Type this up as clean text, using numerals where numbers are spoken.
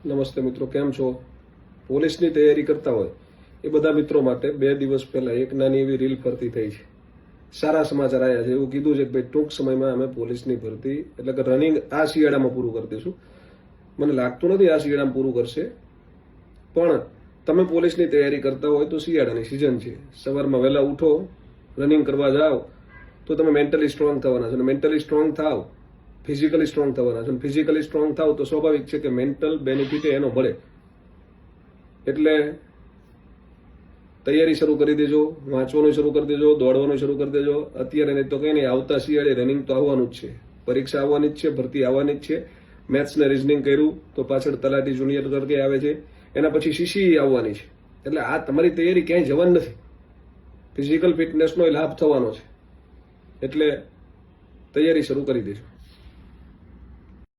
નમસ્તે મિત્રો, કેમ છો? પોલીસની તૈયારી કરતા હોય એ બધા મિત્રો માટે 2 દિવસ પહેલા એક નાની એવી રીલ ફરતી થઈ છે. સારા સમાચાર આવ્યા છે. એવું કીધું છે કે ભાઈ ટૂંક સમયમાં અમે પોલીસની ભરતી એટલે કે રનિંગ આ શિયાળામાં પૂરું કરી દઈશું. મને લાગતું નથી આ શિયાળામાં પૂરું કરશે, પણ તમે પોલીસની તૈયારી કરતા હોય તો શિયાળાની સિઝન છે. સવારમાં વહેલા ઉઠો, રનિંગ કરવા જાઓ તો તમે મેન્ટલી સ્ટ્રોંગ થવાના છો. અને મેન્ટલી સ્ટ્રોંગ થાવ, ફિઝિકલી સ્ટ્રોંગ થવાના છે. ફિઝિકલી સ્ટ્રોંગ થાવ તો સ્વાભાવિક છે કે મેન્ટલ બેનિફિટ એનો મળે. એટલે તૈયારી શરૂ કરી દેજો, વાંચવાનું શરૂ કરી દેજો, દોડવાનું શરૂ કરી દેજો. અત્યારે નહીં તો કંઈ નહીં, આવતા શિયાળે રનિંગ તો આવવાનું જ છે, પરીક્ષા આવવાની જ છે, ભરતી આવવાની જ છે. મેથ્સ ને રિઝનિંગ કર્યું તો પાછળ તલાટી જુનિયર તરીકે આવે છે, એના પછી સીસી આવવાની છે. એટલે આ તમારી તૈયારી ક્યાંય જવાની નથી. ફિઝિકલ ફિટનેસનો લાભ થવાનો છે. એટલે તૈયારી શરૂ કરી દેજો.